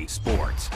EA Sports.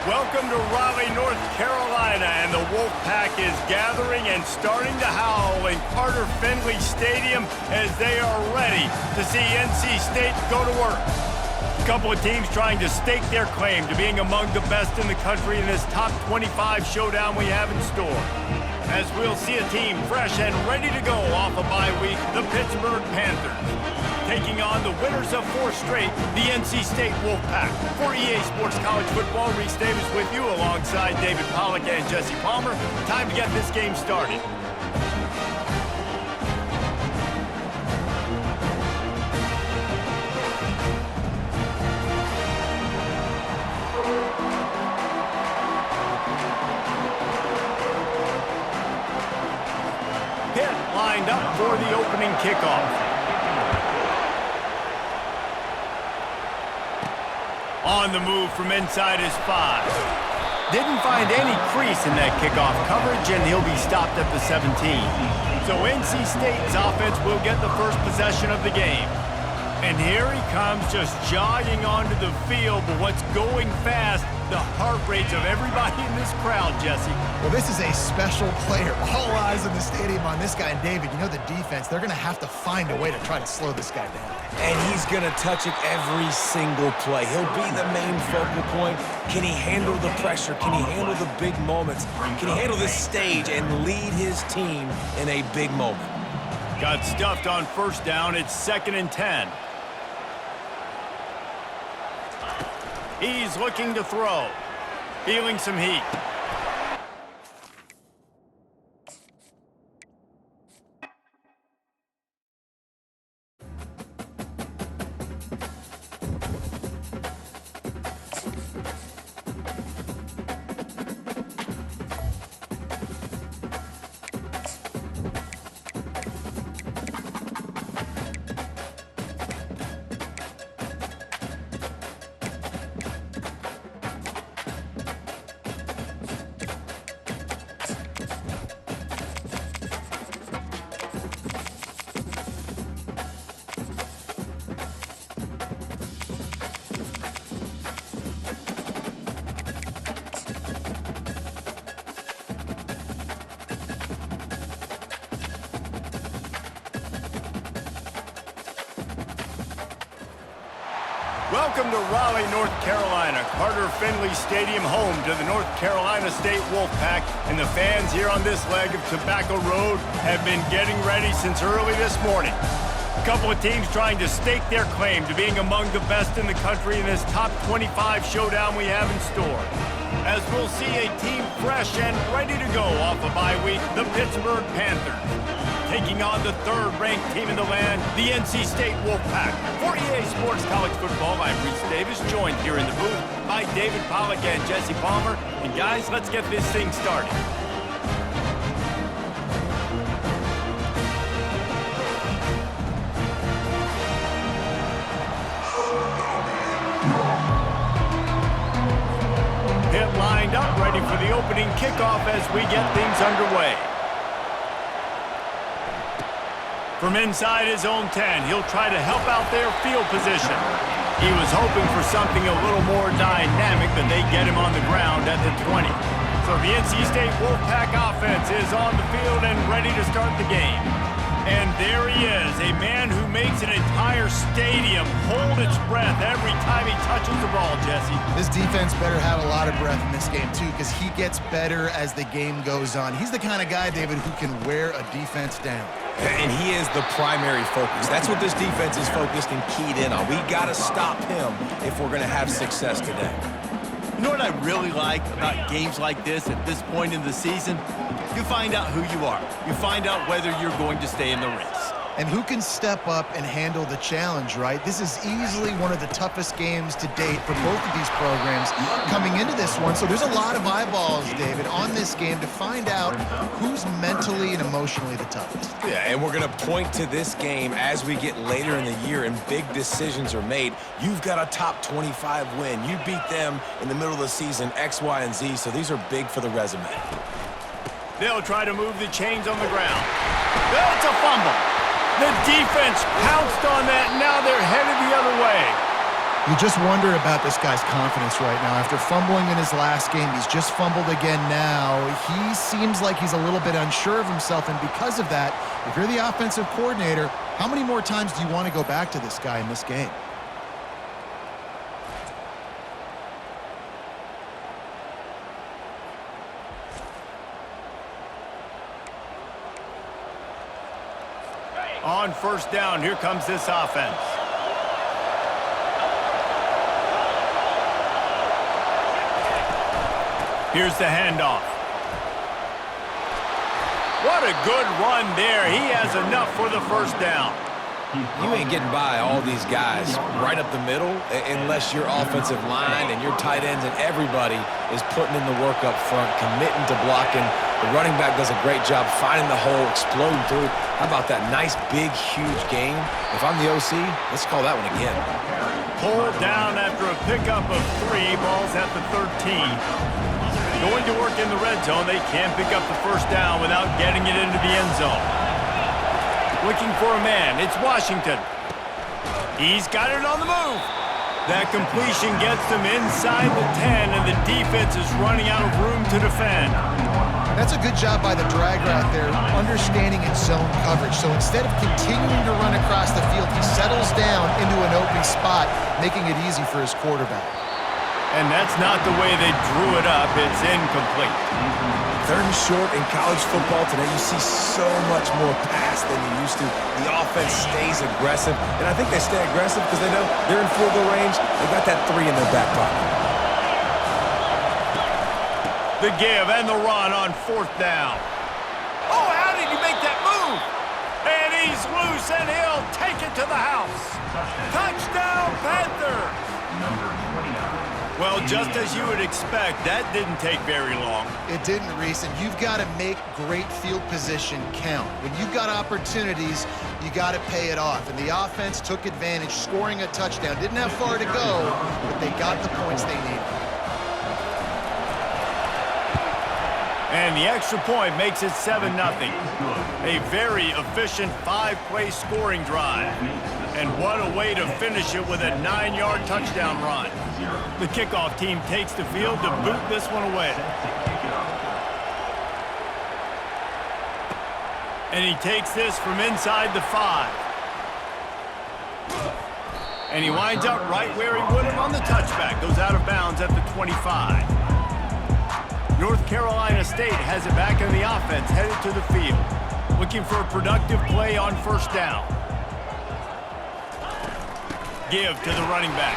Welcome to Raleigh, North Carolina, and the Wolfpack is gathering and starting to howl in Carter Finley Stadium as they are ready to see NC State go to work. A couple of teams trying to stake their claim to being among the best in the country in this top 25 showdown we have in store. As we'll see a team fresh and ready to go off a bye week, the Pittsburgh Panthers, taking on the winners of 4 straight, the NC State Wolfpack. For EA Sports College Football, Reese Davis with you alongside David Pollack and Jesse Palmer. Time to get this game started. Pitt lined up for the opening kickoff. On the move from inside his 5. Didn't find any crease in that kickoff coverage, and he'll be stopped at the 17. So NC State's offense will get the first possession of the game. And here he comes, just jogging onto the field, but what's going fast, the heart rates of everybody in this crowd, Jesse. Well, this is a special player. All eyes in the stadium on this guy. And David, you know the defense, they're going to have to find a way to try to slow this guy down. And he's going to touch it every single play. He'll be the main focal point. Can he handle the pressure? Can he handle the big moments? Can he handle this stage and lead his team in a big moment? Got stuffed on first down. It's 2nd and 10. He's looking to throw. Feeling some heat. Welcome to Raleigh, North Carolina. Carter Finley Stadium, home to the North Carolina State Wolfpack. And the fans here on this leg of Tobacco Road have been getting ready since early this morning. A couple of teams trying to stake their claim to being among the best in the country in this top 25 showdown we have in store. As we'll see a team fresh and ready to go off a bye week, the Pittsburgh Panthers. Taking on the third-ranked team in the land, the NC State Wolfpack. For EA Sports College Football, I'm Reese Davis, joined here in the booth by David Pollack and Jesse Palmer. And guys, let's get this thing started. Pitt lined up, ready for the opening kickoff as we get things underway. From inside his own 10, he'll try to help out their field position. He was hoping for something a little more dynamic, but they get him on the ground at the 20. So the NC State Wolfpack offense is on the field and ready to start the game. And there he is, a man who makes an entire stadium hold its breath every time he touches the ball, Jesse. This defense better have a lot of breath in this game, too, because he gets better as the game goes on. He's the kind of guy, David, who can wear a defense down. And he is the primary focus. That's what this defense is focused and keyed in on. We got to stop him if we're going to have success today. You know what I really like about games like this at this point in the season? You find out who you are. You find out whether you're going to stay in the race. And who can step up and handle the challenge, right? This is easily one of the toughest games to date for both of these programs coming into this one. So there's a lot of eyeballs, David, on this game to find out who's mentally and emotionally the toughest. Yeah, and we're going to point to this game as we get later in the year and big decisions are made. You've got a top 25 win. You beat them in the middle of the season, X, Y, and Z, so these are big for the resume. They'll try to move the chains on the ground. That's a fumble. The defense pounced on that. Now they're headed the other way. You just wonder about this guy's confidence right now. After fumbling in his last game, he's just fumbled again now. He seems like he's a little bit unsure of himself, and because of that, if you're the offensive coordinator, how many more times do you want to go back to this guy in this game? On first down, here comes this offense. Here's the handoff. What a good run there. He has enough for the first down. You ain't getting by all these guys right up the middle unless your offensive line and your tight ends and everybody is putting in the work up front, committing to blocking. The running back does a great job finding the hole, exploding through. How about that nice, big, huge game? If I'm the OC, let's call that one again. Pulled down after a pickup of 3, balls at the 13. Going to work in the red zone, they can't pick up the first down without getting it into the end zone. Looking for a man, it's Washington. He's got it on the move. That completion gets them inside the 10, and the defense is running out of room to defend. That's a good job by the drag route there, understanding its zone coverage. So instead of continuing to run across the field, he settles down into an open spot, making it easy for his quarterback. And that's not the way they drew it up. It's incomplete. Third and short in college football today, you see so much more pass than you used to. The offense stays aggressive, and I think they stay aggressive because they know they're in field goal range. They got that 3 in their back pocket. The give and the run on fourth down. Oh, how did he make that move? And he's loose, and he'll take it to the house. Touchdown, Panthers! Well, just as you would expect, that didn't take very long. It didn't, Reese, and you've got to make great field position count. When you've got opportunities, you got to pay it off. And the offense took advantage, scoring a touchdown. Didn't have far to go, but they got the points they needed. And the extra point makes it 7-0. A very efficient 5-play scoring drive. And what a way to finish it with a 9-yard touchdown run. The kickoff team takes the field to boot this one away. And he takes this from inside the 5. And he winds up right where he would have on the touchback. Goes out of bounds at the 25. North Carolina State has it back in the offense, headed to the field. Looking for a productive play on first down. Give to the running back.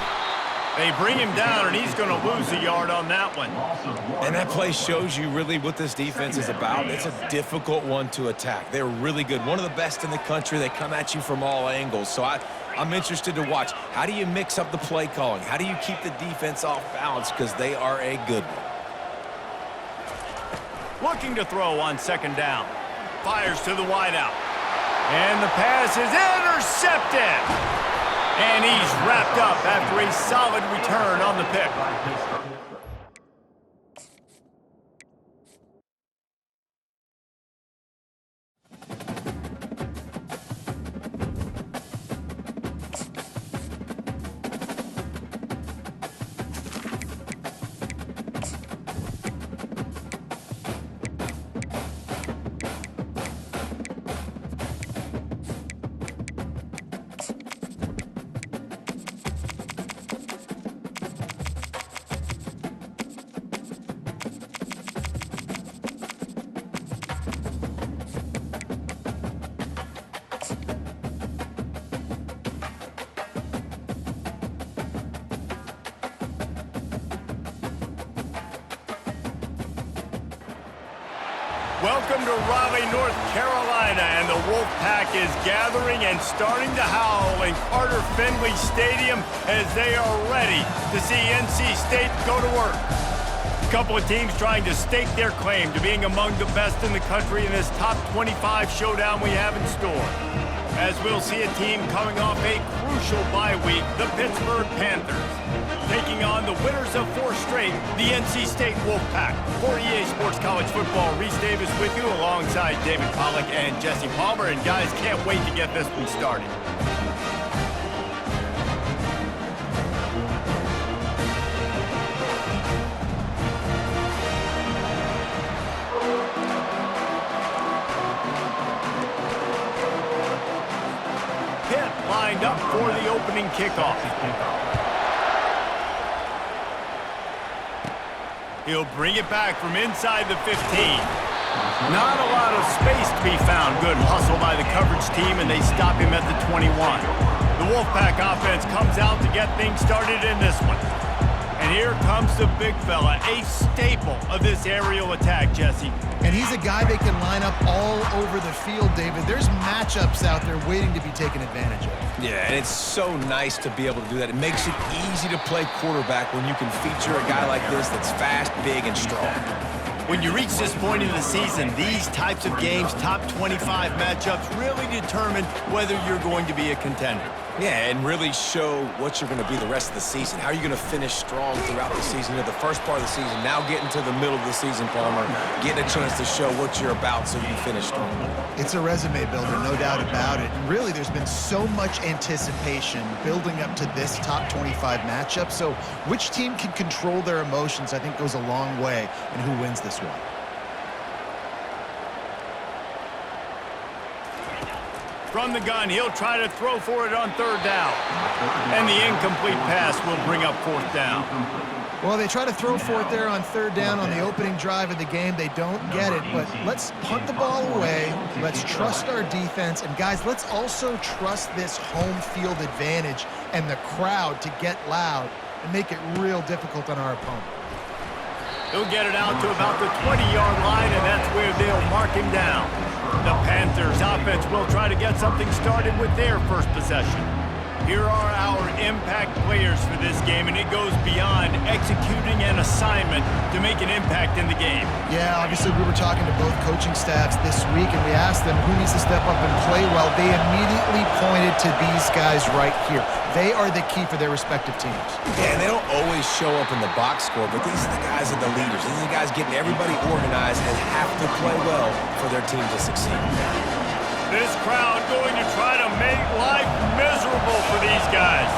They bring him down, and he's going to lose a yard on that one. And that play shows you really what this defense is about. It's a difficult one to attack. They're really good. One of the best in the country. They come at you from all angles. So I'm interested to watch. How do you mix up the play calling? How do you keep the defense off balance? Because they are a good one. Looking to throw on second down. Fires to the wideout. And the pass is intercepted. And he's wrapped up after a solid return on the pick. Welcome to Raleigh, North Carolina, and the Wolfpack is gathering and starting to howl in Carter Finley Stadium as they are ready to see NC State go to work. A couple of teams trying to stake their claim to being among the best in the country in this top 25 showdown we have in store. As we'll see a team coming off a crucial bye week, the Pittsburgh Panthers, taking on the winners of 4 straight, the NC State Wolfpack. For EA Sports College Football, Reese Davis with you alongside David Pollack and Jesse Palmer. And guys, can't wait to get this one started. Pitt lined up for the opening kickoff. He'll bring it back from inside the 15. Not a lot of space to be found. Good hustle by the coverage team, and they stop him at the 21. The Wolfpack offense comes out to get things started in this one. And here comes the big fella, a staple of this aerial attack, Jesse. And he's a guy they can line up all over the field, David. There's matchups out there waiting to be taken advantage of. Yeah, and it's so nice to be able to do that. It makes it easy to play quarterback when you can feature a guy like this that's fast, big, and strong. When you reach this point in the season, these types of games, top 25 matchups, really determine whether you're going to be a contender. Yeah, and really show what you're going to be the rest of the season. How are you going to finish strong throughout the season? You know, the first part of the season, now getting to the middle of the season, Palmer, getting a chance to show what you're about so you can finish strong. It's a resume builder, no doubt about it. And really, there's been so much anticipation building up to this top 25 matchup. So which team can control their emotions, I think, goes a long way in who wins this one. From the gun, he'll try to throw for it on third down. And the incomplete pass will bring up fourth down. Well, they try to throw for it there on third down on the opening drive of the game. They don't get it, but let's punt the ball away. Let's trust our defense. And, guys, let's also trust this home field advantage and the crowd to get loud and make it real difficult on our opponent. He'll get it out to about the 20-yard line, and that's where they'll mark him down. The Panthers offense will try to get something started with their first possession. Here are our impact players for this game, and it goes beyond executing an assignment to make an impact in the game. Yeah, obviously we were talking to both coaching staffs this week, and we asked them who needs to step up and play well. They immediately pointed to these guys right here. They are the key for their respective teams. Yeah, and they don't always show up in the box score, but these are the guys that are the leaders. These are the guys getting everybody organized and have to play well for their team to succeed. This crowd going to try to make life miserable for these guys.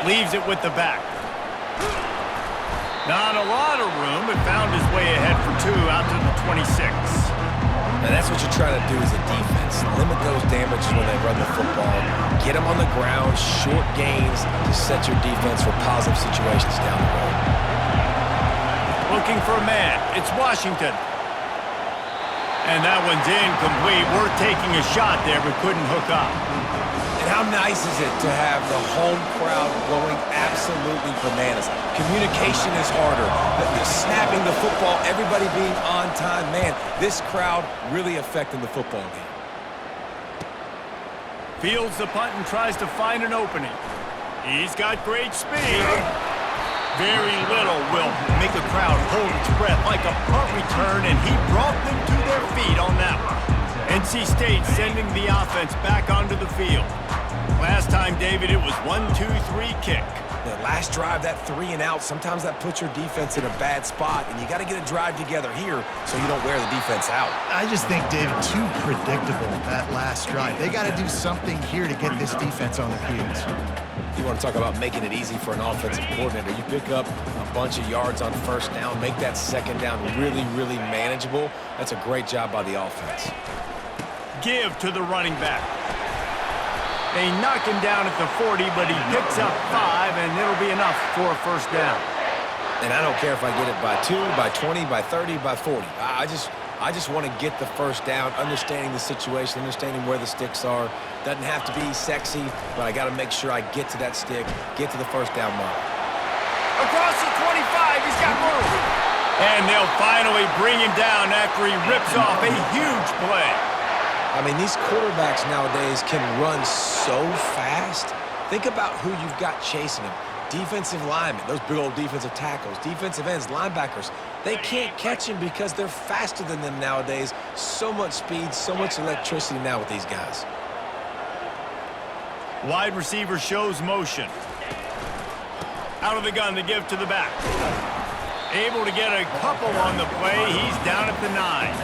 Leaves it with the back. Not a lot of room, but found his way ahead for 2 out to the 26. And that's what you're trying to do as a defense. Limit those damages when they run the football. Get them on the ground, short gains to set your defense for positive situations down the road. Looking for a man. It's Washington. And that one's incomplete. We're taking a shot there, but couldn't hook up. And how nice is it to have the home crowd going absolutely bananas? Communication is harder. The snapping the football, everybody being on time. Man, this crowd really affecting the football game. Fields the punt and tries to find an opening. He's got great speed. Very little will make a crowd hold its breath like a punt return, and he brought them to their feet on that one. NC State sending the offense back onto the field. Last time, David, it was 1-2-3 kick. The last drive, that 3 and out, sometimes that puts your defense in a bad spot, and you got to get a drive together here so you don't wear the defense out. I just think, David, too predictable, that last drive. They got to do something here to get this defense on their heels. You want to talk about making it easy for an offensive coordinator. You pick up a bunch of yards on first down, make that second down really, really manageable. That's a great job by the offense. Give to the running back. They knock him down at the 40, but he picks up 5, and it'll be enough for a first down. And I don't care if I get it by 2, by 20, by 30, by 40. I just want to get the first down, understanding the situation, understanding where the sticks are. Doesn't have to be sexy, but I got to make sure I get to that stick, get to the first down mark. Across the 25, he's got room. And they'll finally bring him down after he rips off a huge play. I mean, these quarterbacks nowadays can run so fast. Think about who you've got chasing them. Defensive linemen, those big old defensive tackles, defensive ends, linebackers. They can't catch him because they're faster than them nowadays. So much speed, so much electricity now with these guys. Wide receiver shows motion. Out of the gun to give to the back. Able to get a couple on the play. He's down at the 9.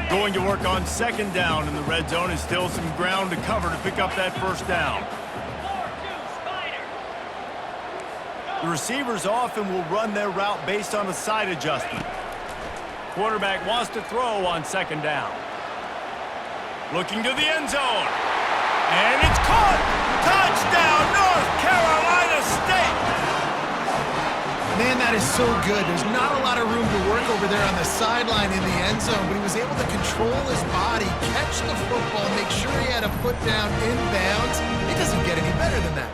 Going to work on second down in the red zone, and still some ground to cover to pick up that first down. The receivers often will run their route based on a side adjustment. Quarterback wants to throw on second down. Looking to the end zone. And it's caught! Touchdown, North Carolina State! Man, that is so good. There's not a lot of room to work over there on the sideline in the end zone, but he was able to control his body, catch the football, make sure he had a foot down inbounds. It doesn't get any better than that.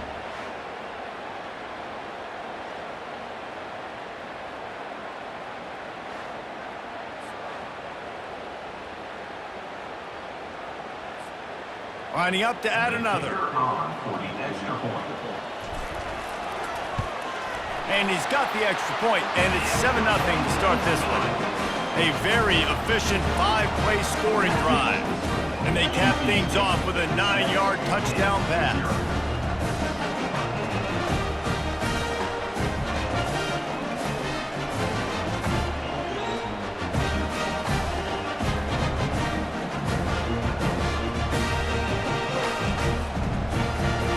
Lining up to add another. And he's got the extra point, and it's 7-0 to start this one. A very efficient 5-play scoring drive. And they cap things off with a 9-yard touchdown pass.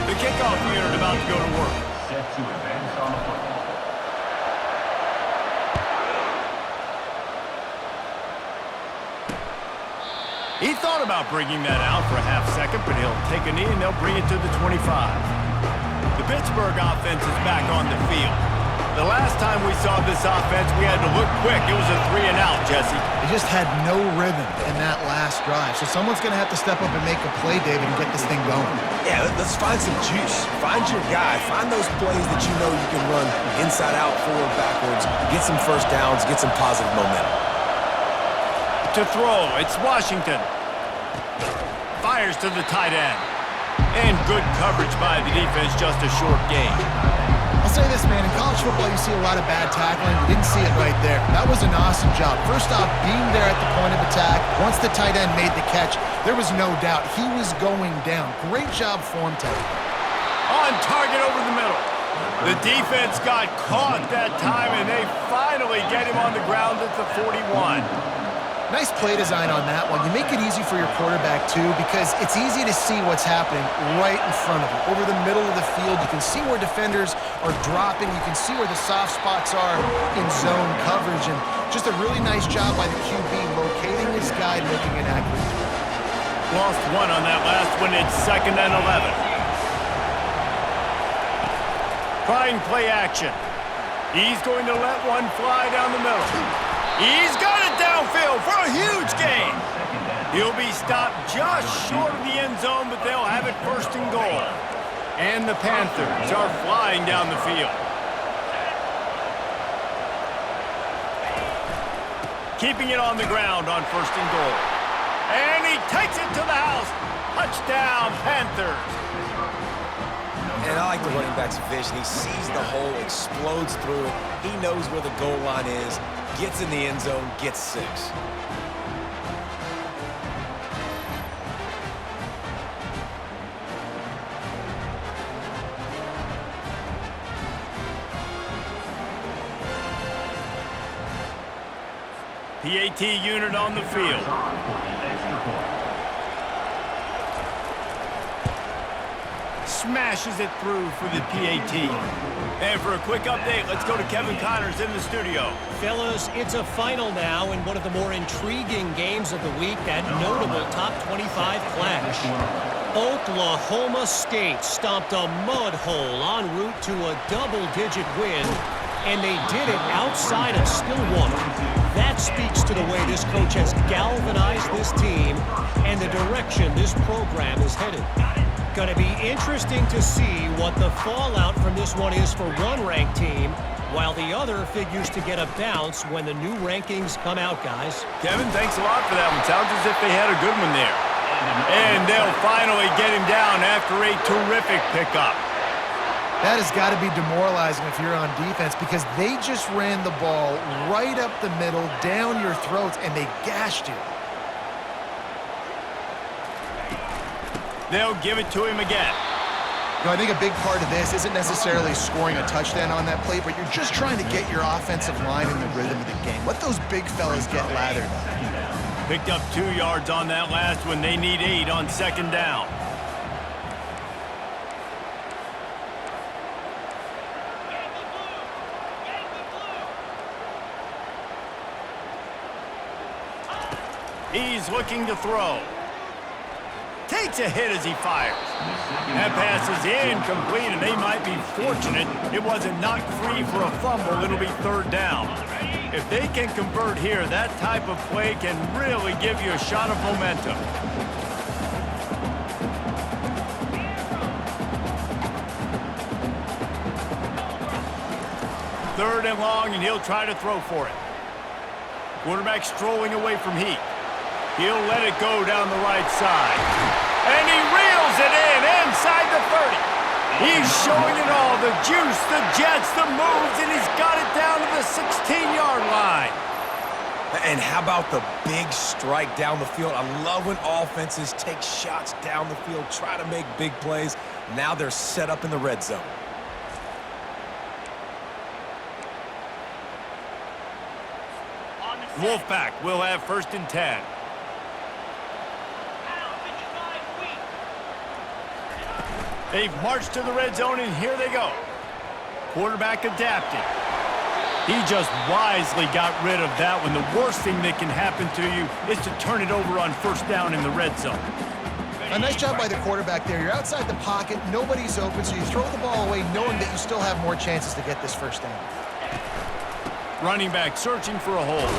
The kickoff unit about to go to work. Set to advance on the football. He thought about bringing that out for a half second, but he'll take a knee and they'll bring it to the 25. The Pittsburgh offense is back on the field. The last time we saw this offense, we had to look quick. It was a 3 and out, Jesse. They just had no rhythm in that last drive. So someone's going to have to step up and make a play, David, and get this thing going. Yeah, let's find some juice. Find your guy. Find those plays that you know you can run inside out, forward, backwards. Get some first downs. Get some positive momentum. To throw, it's Washington. Fires to the tight end. And good coverage by the defense, just a short gain. I'll say this, man. In college football, you see a lot of bad tackling. You didn't see it right there. That was an awesome job. First off, being there at the point of attack. Once the tight end made the catch, there was no doubt he was going down. Great job for him, Ted. On target over the middle. The defense got caught that time, and they finally get him on the ground at the 41. Nice play design on that one. You make it easy for your quarterback, too, because it's easy to see what's happening right in front of you. Over the middle of the field, you can see where defenders are dropping. You can see where the soft spots are in zone coverage. And just a really nice job by the QB locating his guy and making an accurate throw. Lost one on that last one. It's 2nd and 11. Trying play action. He's going to let one fly down the middle. He's got it downfield for a huge gain. He'll be stopped just short of the end zone, but they'll have it 1st and goal. And the Panthers are flying down the field. Keeping it on the ground on 1st and goal. And he takes it to the house. Touchdown, Panthers. And I like the running back's vision. He sees the hole, explodes through it. He knows where the goal line is, gets in the end zone, gets 6. PAT unit on the field. Smashes it through for the PAT. And for a quick update, let's go to Kevin Connors in the studio. Fellas, it's a final now in one of the more intriguing games of the week, that notable top 25 clash. Oklahoma State stomped a mud hole en route to a double-digit win, and they did it outside of Stillwater. That speaks to the way this coach has galvanized this team and the direction this program is headed. Going to be interesting to see what the fallout from this one is for one ranked team, while the other figures to get a bounce when the new rankings come out, guys. Kevin, thanks a lot for that one. Sounds as if they had a good one there. And they'll finally get him down after a terrific pickup. That has got to be demoralizing if you're on defense, because they just ran the ball right up the middle, down your throats, and they gashed you. They'll give it to him again. You know, I think a big part of this isn't necessarily scoring a touchdown on that play, but you're just trying to get your offensive line in the rhythm of the game. Let those big fellas get lathered up. Picked up 2 yards on that last one. They need 8 on 2nd down. He's looking to throw. Takes a hit as he fires. That pass is incomplete, and they might be fortunate it wasn't knocked free for a fumble. It'll be 3rd down. If they can convert here, that type of play can really give you a shot of momentum. Third and long, and he'll try to throw for it. Quarterback strolling away from Heat. He'll let it go down the right side. And he reels it in inside the 30. He's showing it all, the juice, the jets, the moves, and he's got it down to the 16-yard line. And how about the big strike down the field? I love when offenses take shots down the field, try to make big plays. Now they're set up in the red zone. Wolfpack will have 1st and 10. They've marched to the red zone, and here they go. Quarterback adapting. He just wisely got rid of that one. The worst thing that can happen to you is to turn it over on 1st down in the red zone. A nice job by the quarterback there. You're outside the pocket, nobody's open, so you throw the ball away knowing that you still have more chances to get this 1st down. Running back searching for a hole.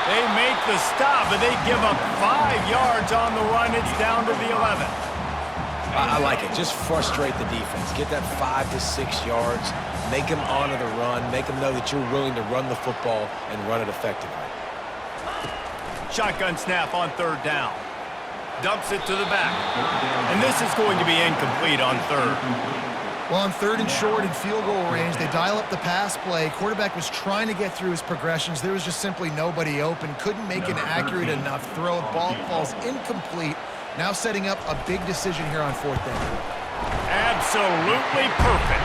They make the stop, and they give up 5 yards on the run. It's down to the 11. I like it. Just frustrate the defense. Get that 5 to 6 yards. Make them honor the run. Make them know that you're willing to run the football and run it effectively. Shotgun snap on 3rd down. Dumps it to the back. And this is going to be incomplete on 3rd. Well, on 3rd and short in field goal range, they dial up the pass play. Quarterback was trying to get through his progressions. There was just simply nobody open. Couldn't make an accurate enough throw. Ball falls incomplete. Now setting up a big decision here on 4th down. Absolutely perfect.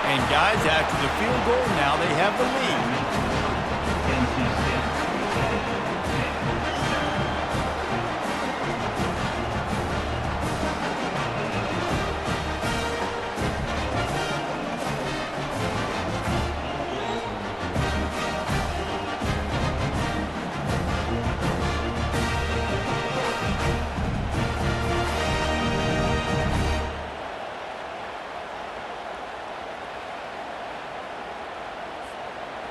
And guys, after the field goal, now they have the lead.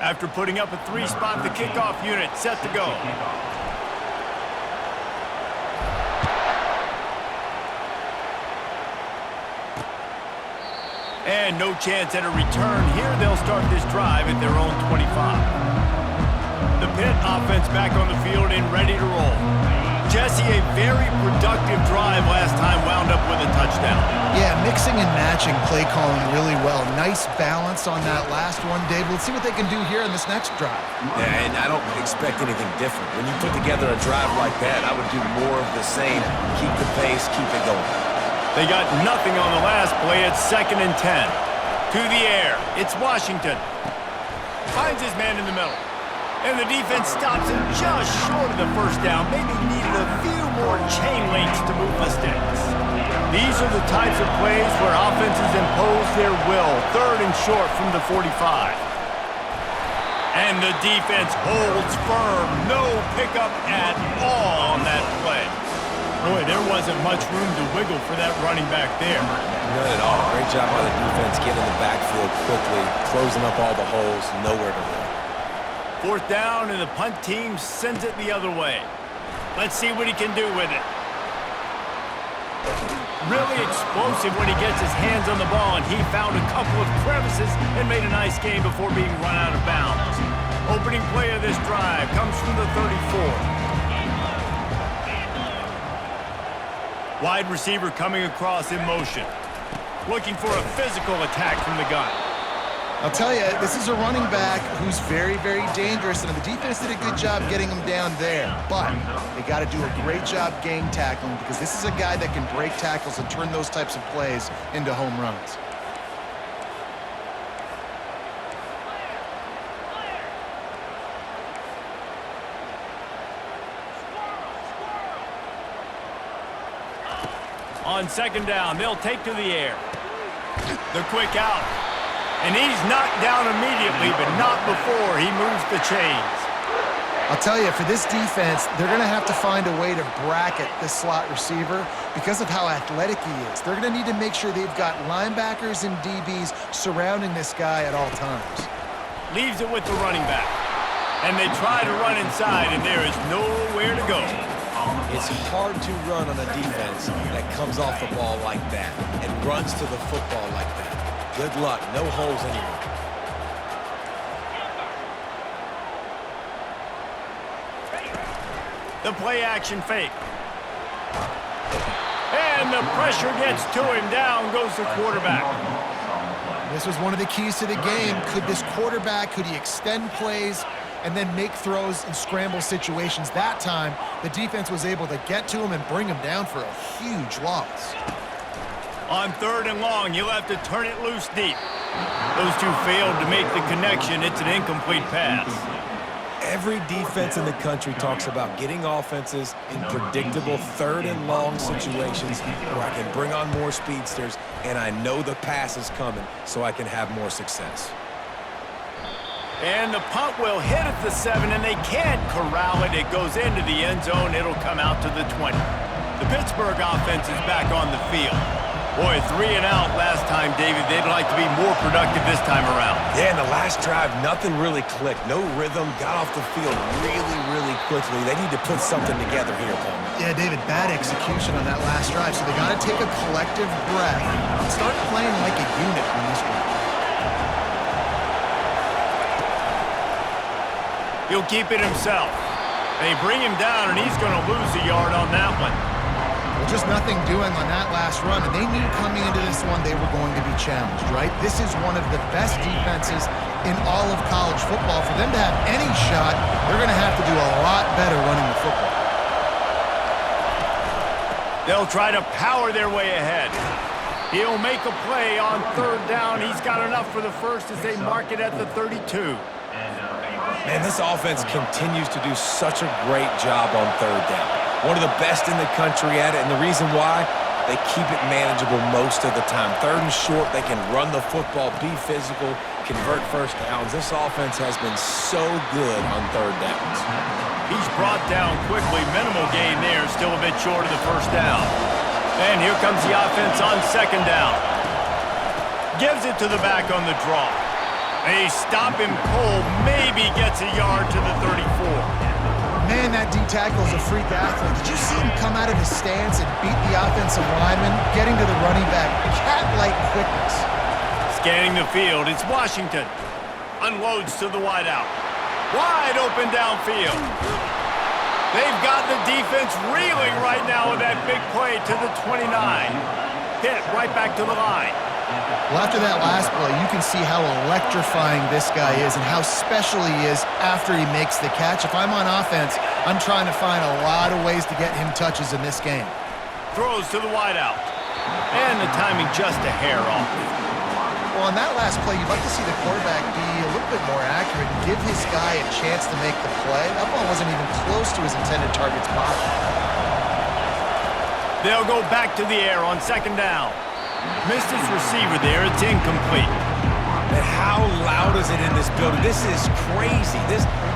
After putting up a 3-spot, the kickoff unit set to go. And no chance at a return here. They'll start this drive at their own 25. The Pitt offense back on the field and ready to roll. Jesse, a very productive drive last time, wound up with a touchdown. Yeah, mixing and matching play calling really well. Nice balance on that last one, Dave. Let's see what they can do here in this next drive. Yeah, and I don't expect anything different. When you put together a drive like that, I would do more of the same. Keep the pace, keep it going. They got nothing on the last play. It's 2nd and 10. To the air. It's Washington. Finds his man in the middle. And the defense stops him just short of the first down. Maybe needed a few more chain links to move the sticks. These are the types of plays where offenses impose their will. 3rd and short from the 45. And the defense holds firm. No pickup at all on that play. Boy, there wasn't much room to wiggle for that running back there. None at all. Great job by the defense getting in the backfield quickly, closing up all the holes, nowhere to run. 4th down, and the punt team sends it the other way. Let's see what he can do with it. Really explosive when he gets his hands on the ball, and he found a couple of crevices and made a nice game before being run out of bounds. Opening play of this drive comes from the 34. Wide receiver coming across in motion. Looking for a physical attack from the gun. I'll tell you, this is a running back who's very, very dangerous, and the defense did a good job getting him down there. But they got to do a great job gang tackling, because this is a guy that can break tackles and turn those types of plays into home runs. On 2nd down, they'll take to the air. The quick out. And he's knocked down immediately, but not before he moves the chains. I'll tell you, for this defense, they're going to have to find a way to bracket this slot receiver because of how athletic he is. They're going to need to make sure they've got linebackers and DBs surrounding this guy at all times. Leaves it with the running back. And they try to run inside, and there is nowhere to go. It's hard to run on a defense that comes off the ball like that and runs to the football like that. Good luck. No holes anywhere. The play action fake. And the pressure gets to him. Down goes the quarterback. This was one of the keys to the game. Could this quarterback, could he extend plays and then make throws in scramble situations? That time, the defense was able to get to him and bring him down for a huge loss. On 3rd and long, he'll have to turn it loose deep. Those two failed to make the connection. It's an incomplete pass. Every defense in the country talks about getting offenses in predictable 3rd and long situations where I can bring on more speedsters and I know the pass is coming so I can have more success. And the punt will hit at the 7, and they can't corral it. It goes into the end zone. It'll come out to the 20. The Pittsburgh offense is back on the field. Boy, 3 and out last time, David. They'd like to be more productive this time around. Yeah, in the last drive, nothing really clicked. No rhythm, got off the field really, really quickly. They need to put something together here, Paul. Yeah, David, bad execution on that last drive, so they got to take a collective breath and start playing like a unit on this one. He'll keep it himself. They bring him down, and he's going to lose a yard on that one. Well, just nothing doing on that last run, and they knew coming into this one they were going to be challenged, right? This is one of the best defenses in all of college football. For them to have any shot, they're going to have to do a lot better running the football. They'll try to power their way ahead. He'll make a play on 3rd down. He's got enough for the first as they mark it at the 32. Man, this offense continues to do such a great job on 3rd down. One of the best in the country at it, and the reason why, they keep it manageable most of the time. 3rd and short, they can run the football, be physical, convert first downs. This offense has been so good on 3rd downs. He's brought down quickly. Minimal gain there, still a bit short of the first down. And here comes the offense on 2nd down. Gives it to the back on the draw. A stop and pull maybe gets a yard to the 34. Man, that D-tackle is a freak athlete. Did you see him come out of his stance and beat the offensive lineman, getting to the running back? Cat-like quickness. Scanning the field, it's Washington. Unloads to the wideout. Wide open downfield. They've got the defense reeling right now with that big play to the 29. Hit right back to the line. Well, after that last play, you can see how electrifying this guy is and how special he is after he makes the catch. If I'm on offense, I'm trying to find a lot of ways to get him touches in this game. Throws to the wideout. And the timing just a hair off. Well, on that last play, you'd like to see the quarterback be a little bit more accurate and give his guy a chance to make the play. That ball wasn't even close to his intended target's body. They'll go back to the air on second down. Missed his receiver there. It's incomplete. And how loud is it in this building? This is crazy.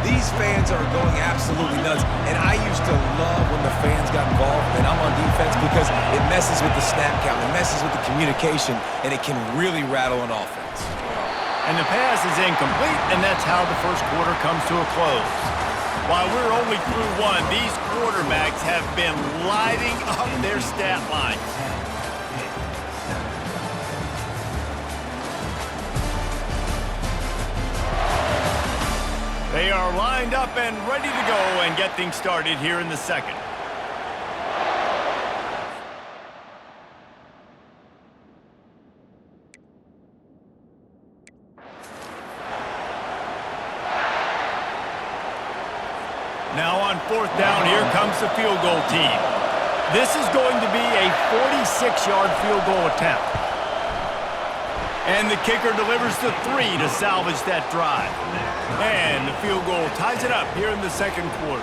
These fans are going absolutely nuts. And I used to love when the fans got involved, and I'm on defense because it messes with the snap count, it messes with the communication, and it can really rattle an offense. And the pass is incomplete, and that's how the first quarter comes to a close. While we're only through one, these quarterbacks have been lighting up their stat lines. They are lined up and ready to go and get things started here in the second. Now on fourth down, here comes the field goal team. This is going to be a 46-yard field goal attempt. And the kicker delivers the 3 to salvage that drive. And the field goal ties it up here in the second quarter.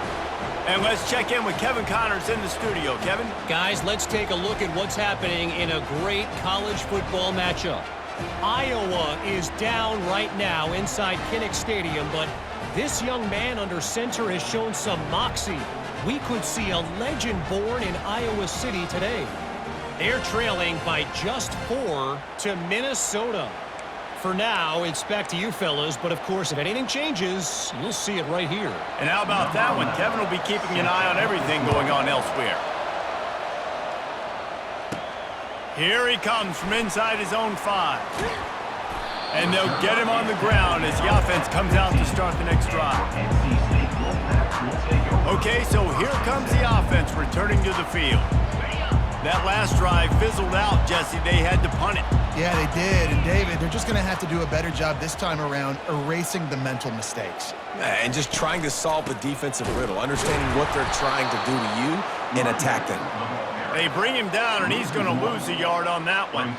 And let's check in with Kevin Connors in the studio. Kevin? Guys, let's take a look at what's happening in a great college football matchup. Iowa is down right now inside Kinnick Stadium, but this young man under center has shown some moxie. We could see a legend born in Iowa City today. They're trailing by just 4 to Minnesota. For now, it's back to you fellas, but of course, if anything changes, you'll see it right here. And how about that one? Kevin will be keeping an eye on everything going on elsewhere. Here he comes from inside his own 5. And they'll get him on the ground as the offense comes out to start the next drive. Okay, so here comes the offense returning to the field. That last drive fizzled out, Jesse. They had to punt it. Yeah, they did. And David, they're just going to have to do a better job this time around erasing the mental mistakes. And just trying to solve the defensive riddle, understanding what they're trying to do to you and attack them. They bring him down, and he's going to lose a yard on that one.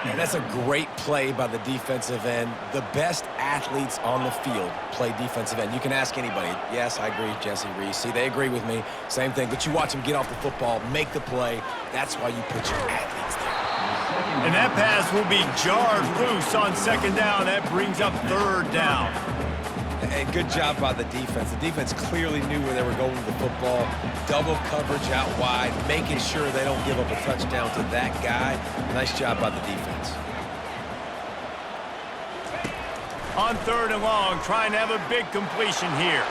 And that's a great play by the defensive end. The best athletes on the field play defensive end. You can ask anybody. Yes, I agree, Jesse Reese. See, they agree with me. Same thing. But you watch them get off the football, make the play. That's why you put your athletes there. And that pass will be jarred loose on second down. That brings up third down. And good job by the defense. The defense clearly knew where they were going with the football. Double coverage out wide, making sure they don't give up a touchdown to that guy. Nice job by the defense. On third and long, trying to have a big completion here.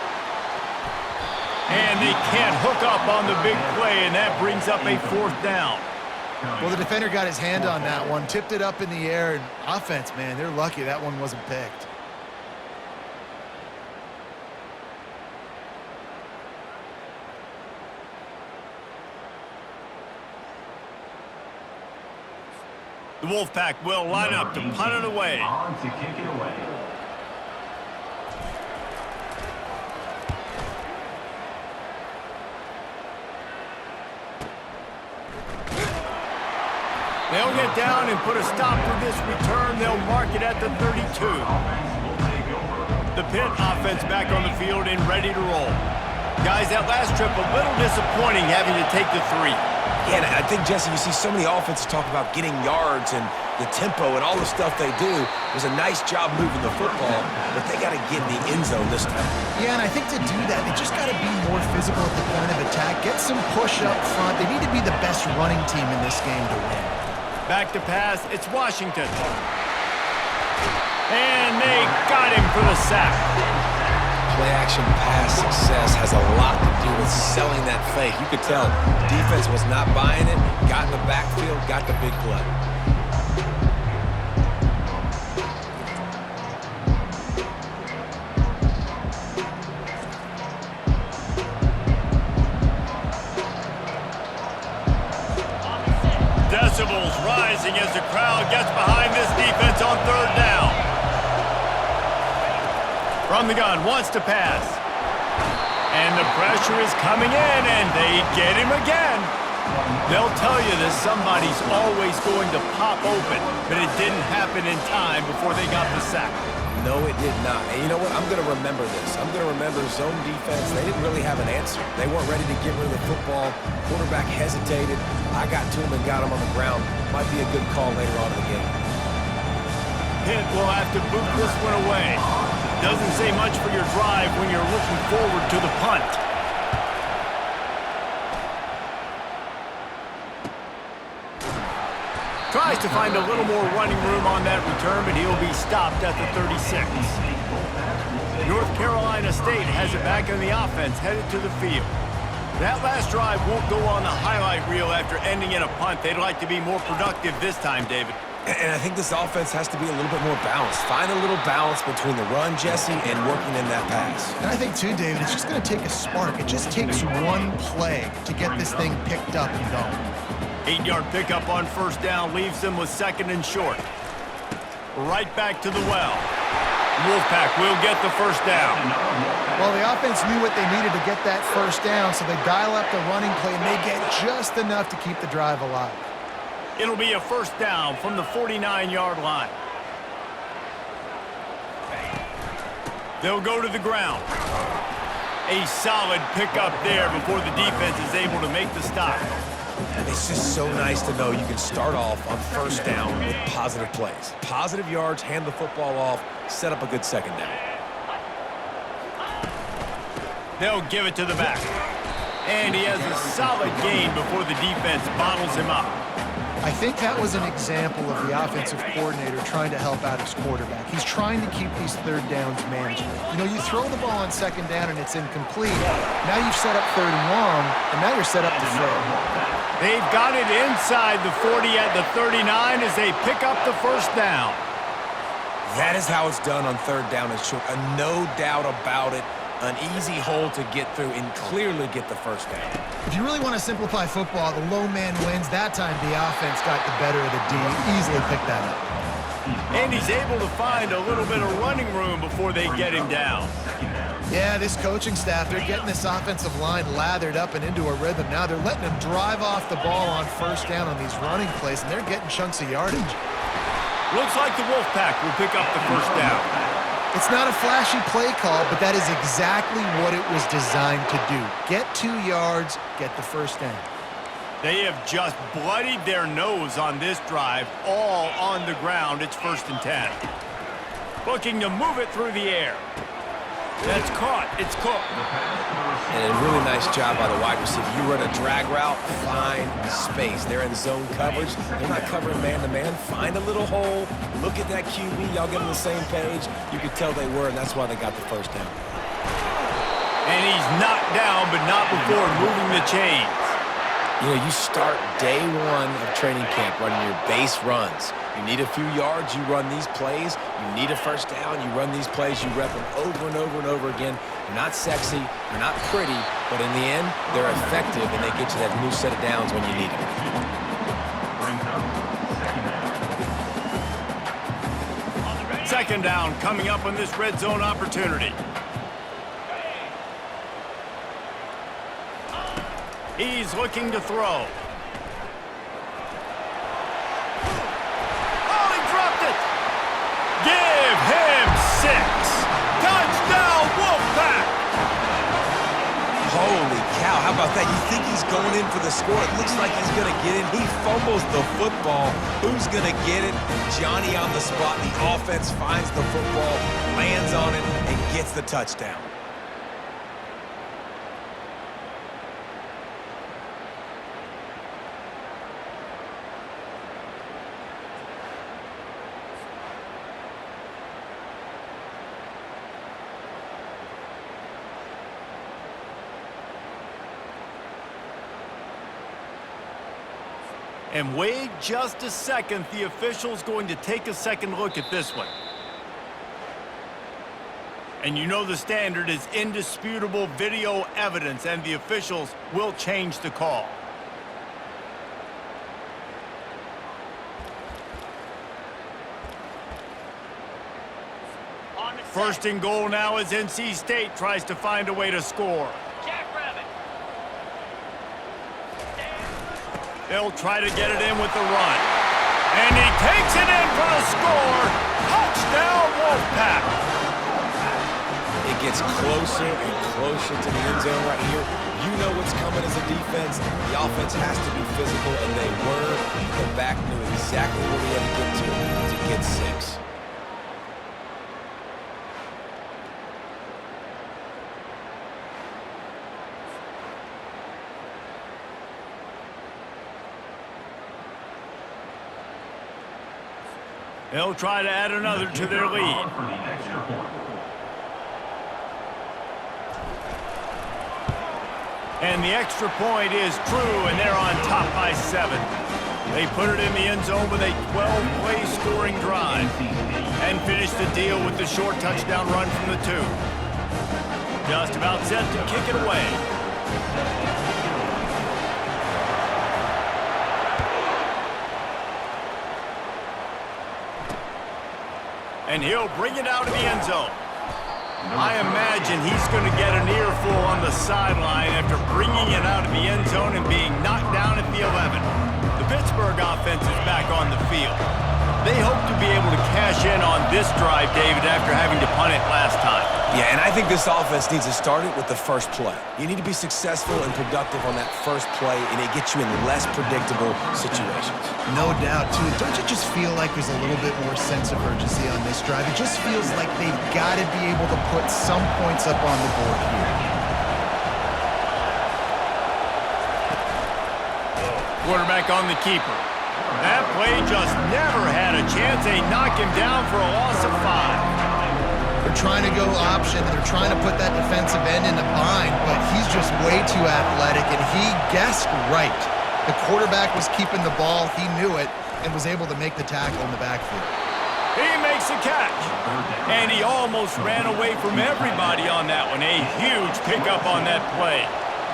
And they can't hook up on the big play, and that brings up a fourth down. Well, the defender got his hand on that one, tipped it up in the air, and offense, man, they're lucky that one wasn't picked. The Wolfpack will line up to punt it away. On to kick it away. They'll get down and put a stop to this return. They'll mark it at the 32. The Pitt offense back on the field and ready to roll. Guys, that last trip a little disappointing having to take the 3. Yeah, and I think, Jesse, you see so many offenses talk about getting yards and the tempo and all the stuff they do. It was a nice job moving the football, but they got to get in the end zone this time. Yeah, and I think to do that, they just got to be more physical at the point of attack, get some push up front. They need to be the best running team in this game to win. Back to pass, it's Washington. And they got him for the sack. Play-action pass success has a lot to do with selling that fake. You could tell defense was not buying it, got in the backfield, got the big play. Decibels rising as the crowd gets behind this defense on third down. From the gun, wants to pass. And the pressure is coming in, and they get him again. They'll tell you that somebody's always going to pop open, but it didn't happen in time before they got the sack. No, it did not. And you know what? I'm going to remember this. I'm going to remember zone defense. They didn't really have an answer. They weren't ready to get rid of the football. Quarterback hesitated. I got to him and got him on the ground. Might be a good call later on in the game. Pitt will have to boot this one away. Doesn't say much for your drive when you're looking forward to the punt. Tries to find a little more running room on that return, but he'll be stopped at the 36. North Carolina State has it back in the offense, headed to the field. That last drive won't go on the highlight reel after ending in a punt. They'd like to be more productive this time, David. And I think this offense has to be a little bit more balanced. Find a little balance between the run, Jesse, and working in that pass. And I think, too, David, it's just going to take a spark. It just takes one play to get this thing picked up and going. 8-yard pickup on first down leaves them with second and short. Right back to the well. Wolfpack will get the first down. Well, the offense knew what they needed to get that first down, so they dial up the running play, and they get just enough to keep the drive alive. It'll be a first down from the 49-yard line. They'll go to the ground. A solid pickup there before the defense is able to make the stop. It's just so nice to know you can start off on first down with positive plays. Positive yards, hand the football off, set up a good second down. They'll give it to the back. And he has a solid gain before the defense bottles him up. I think that was an example of the offensive coordinator trying to help out his quarterback. He's trying to keep these third downs manageable. You know, you throw the ball on second down and it's incomplete. Now you've set up third and long, and now you're set up to fail. They've got it inside the 40 at the 39 as they pick up the first down. That is how it's done on third down and short. No doubt about it. An easy hole to get through and clearly get the first down. If you really want to simplify football, the low man wins. That time the offense got the better of the D. Easily picked that up. And he's able to find a little bit of running room before they get him down. Yeah, this coaching staff, they're getting this offensive line lathered up and into a rhythm. Now they're letting them drive off the ball on first down on these running plays, and they're getting chunks of yardage. Looks like the Wolfpack will pick up the first down. It's not a flashy play call, but that is exactly what it was designed to do. Get 2 yards, get the first down. They have just bloodied their nose on this drive, all on the ground. It's 1st and 10. Looking to move it through the air. That's caught. It's Cook. And a really nice job by the wide receiver. You run a drag route, find space. They're in zone coverage. They're not covering man-to-man. Find a little hole. Look at that QB. Y'all get on the same page. You could tell they were, and that's why they got the first down. And he's knocked down, but not before moving the chains. You know, you start day one of training camp running your base runs. You need a few yards, you run these plays. You need a first down, you run these plays. You rep them over and over and over again. They're not sexy, they're not pretty, but in the end, they're effective, and they get you that new set of downs when you need them. Second down coming up on this red zone opportunity. He's looking to throw. Oh, he dropped it! Give him 6. Touchdown, Wolfpack! Holy cow, how about that? You think he's going in for the score. It looks like he's going to get in. He fumbles the football. Who's going to get it? Johnny on the spot. The offense finds the football, lands on it, and gets the touchdown. And wait just a second. The official's going to take a second look at this one. And you know the standard is indisputable video evidence, and the officials will change the call. First and goal now as NC State tries to find a way to score. They'll try to get it in with the run. And he takes it in for a score. Touchdown, Wolfpack. It gets closer and closer to the end zone right here. You know what's coming as a defense. The offense has to be physical, and they were. The back knew exactly where he had to get to get 6. They'll try to add another to their lead. And the extra point is true, and they're on top by 7. They put it in the end zone with a 12-play scoring drive and finish the deal with the short touchdown run from the 2. Just about set to kick it away. And he'll bring it out of the end zone. I imagine he's going to get an earful on the sideline after bringing it out of the end zone and being knocked down at the 11. The Pittsburgh offense is back on the field. They hope to be able to cash in on this drive, David, after having to punt it last time. Yeah, and I think this offense needs to start it with the first play. You need to be successful and productive on that first play, and it gets you in less predictable situations. No doubt, too. Don't you just feel like there's a little bit more sense of urgency on this drive? It just feels like they've got to be able to put some points up on the board here. Quarterback on the keeper. That play just never had a chance. They knock him down for a loss of 5. They're trying to go option, and they're trying to put that defensive end in a bind, but he's just way too athletic, and he guessed right. The quarterback was keeping the ball. He knew it and was able to make the tackle in the backfield. He makes a catch, and he almost ran away from everybody on that one. A huge pickup on that play.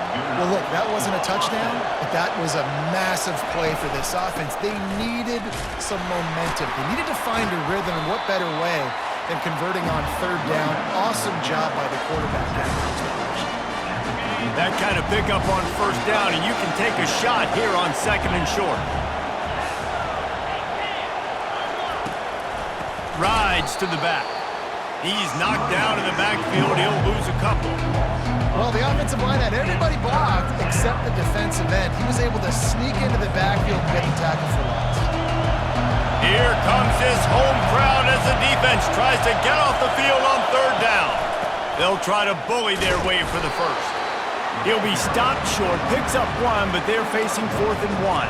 Well, look, that wasn't a touchdown, but that was a massive play for this offense. They needed some momentum. They needed to find a rhythm, and what better way than converting on 3rd down. Awesome job by the quarterback. That kind of pickup on 1st down, and you can take a shot here on 2nd and short. Rides to the back. He's knocked down in the backfield. He'll lose a couple. Well, the offensive line had everybody blocked except the defensive end. He was able to sneak into the backfield and get the tackle for loss. Here comes this home crowd as the defense tries to get off the field on 3rd down. They'll try to bully their way for the 1st. He'll be stopped short, picks up 1, but they're facing 4th and 1.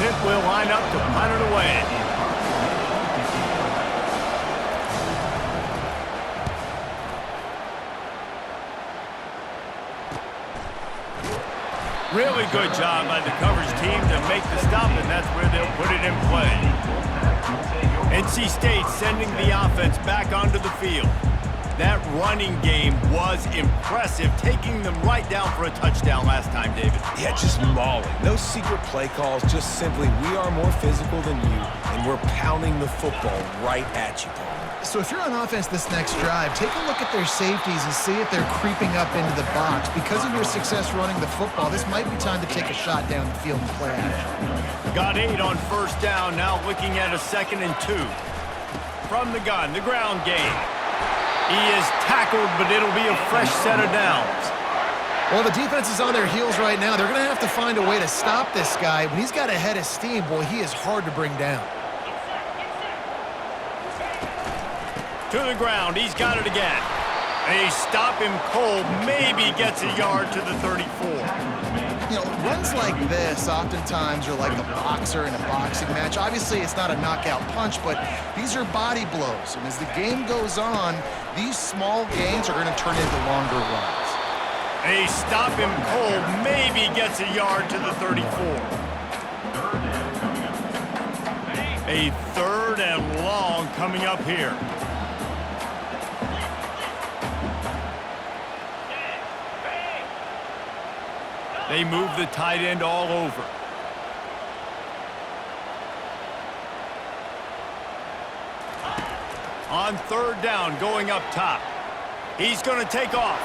Pitt will line up to punt it away. Really good job by the coverage team to make the stop, and that's where they'll put it in play. NC State sending the offense back onto the field. That running game was impressive, taking them right down for a touchdown last time, David. Yeah, just mauling. No secret play calls, just simply we are more physical than you, and we're pounding the football right at you, Paul. So if you're on offense this next drive, take a look at their safeties and see if they're creeping up into the box. Because of your success running the football, this might be time to take a shot down the field and play action. Got 8 on 1st down, now looking at a 2nd and 2. From the gun, the ground game. He is tackled, but it'll be a fresh set of downs. Well, the defense is on their heels right now. They're going to have to find a way to stop this guy. When he's got a head of steam, boy, he is hard to bring down. To the ground, he's got it again. They stop him cold, maybe gets a yard to the 34. You know, runs like this oftentimes are like a boxer in a boxing match. Obviously, it's not a knockout punch, but these are body blows. And as the game goes on, these small gains are going to turn into longer runs. They stop him cold, maybe gets a yard to the 34. A 3rd and long coming up here. They move the tight end all over. On 3rd down, going up top. He's going to take off.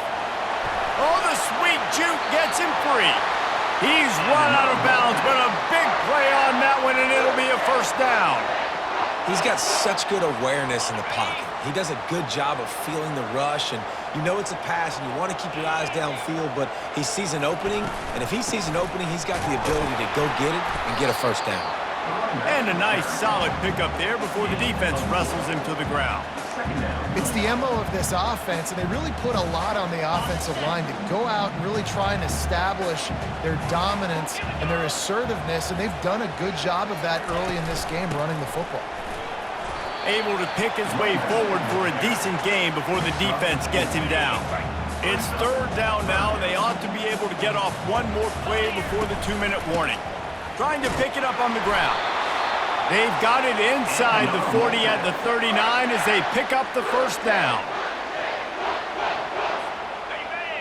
Oh, the sweet juke gets him free. He's run out of bounds, but a big play on that one, and it'll be a 1st down. He's got such good awareness in the pocket. He does a good job of feeling the rush, and you know it's a pass, and you want to keep your eyes downfield, but he sees an opening, and if he sees an opening, he's got the ability to go get it and get a 1st down. And a nice, solid pickup there before the defense wrestles him to the ground. It's the MO of this offense, and they really put a lot on the offensive line to go out and really try and establish their dominance and their assertiveness, and they've done a good job of that early in this game running the football. Able to pick his way forward for a decent game before the defense gets him down. It's 3rd down now, and they ought to be able to get off one more play before the 2-minute warning. Trying to pick it up on the ground. They've got it inside the 40 at the 39 as they pick up the 1st down.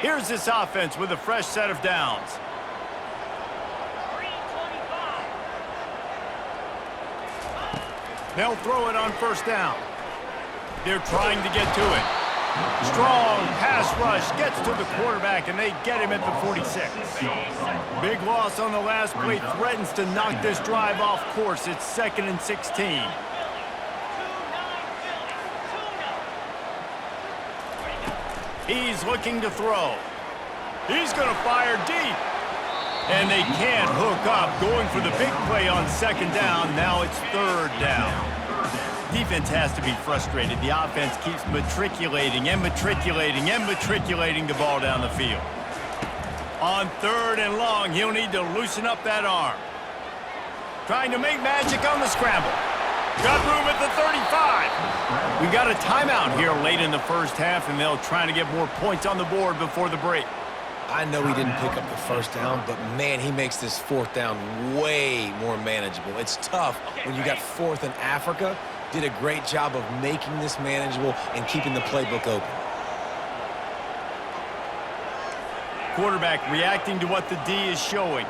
Here's this offense with a fresh set of downs. They'll throw it on 1st down. They're trying to get to it. Strong pass rush gets to the quarterback, and they get him at the 46. Big loss on the last play threatens to knock this drive off course. It's 2nd and 16. He's looking to throw. He's going to fire deep. And they can't hook up, going for the big play on 2nd down. Now it's 3rd down. Defense has to be frustrated. The offense keeps matriculating and matriculating and matriculating the ball down the field. On 3rd and long, he'll need to loosen up that arm. Trying to make magic on the scramble. Got room at the 35. We got a timeout here late in the 1st half, and they'll try to get more points on the board before the break. I know he didn't pick up the 1st down, but man, he makes this 4th down way more manageable. It's tough when you got 4th in Africa. Did a great job of making this manageable and keeping the playbook open. Quarterback reacting to what the D is showing.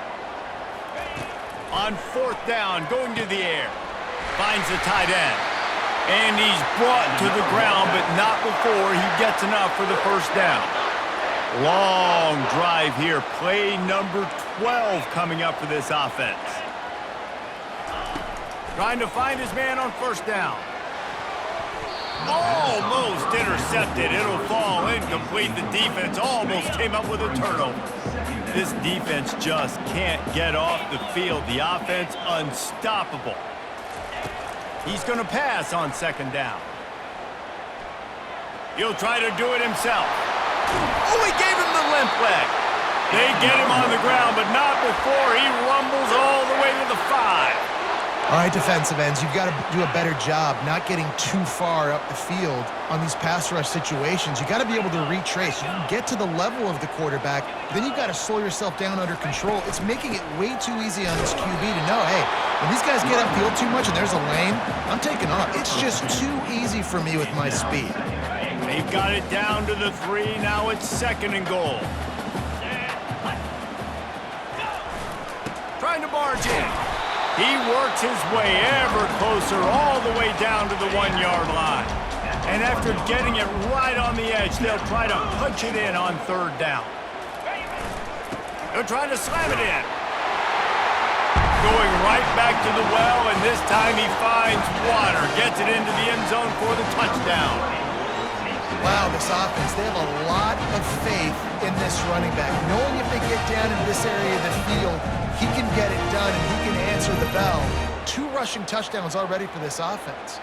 On 4th down, going to the air. Finds the tight end. And he's brought to the ground, but not before he gets enough for the 1st down. Long drive here. Play number 12 coming up for this offense. Trying to find his man on 1st down. Almost intercepted. It'll fall incomplete. The defense almost came up with a turnover. This defense just can't get off the field. The offense unstoppable. He's going to pass on 2nd down. He'll try to do it himself. Oh, he gave him the limp leg. They get him on the ground, but not before he rumbles all the way to the 5. All right, defensive ends, you've got to do a better job not getting too far up the field on these pass rush situations. You've got to be able to retrace. You can get to the level of the quarterback, then you've got to slow yourself down under control. It's making it way too easy on this QB to know, hey, when these guys get upfield too much and there's a lane, I'm taking off. It's just too easy for me with my speed. They've got it down to the 3. Now it's 2nd and goal. Trying to barge in. He works his way ever closer all the way down to the 1-yard line. And after getting it right on the edge, they'll try to punch it in on 3rd down. They're trying to slam it in. Going right back to the well, and this time he finds water. Gets it into the end zone for the touchdown. Wow, this offense, they have a lot of faith in this running back. Knowing if they get down in this area of the field, he can get it done and he can answer the bell. 2 rushing touchdowns already for this offense.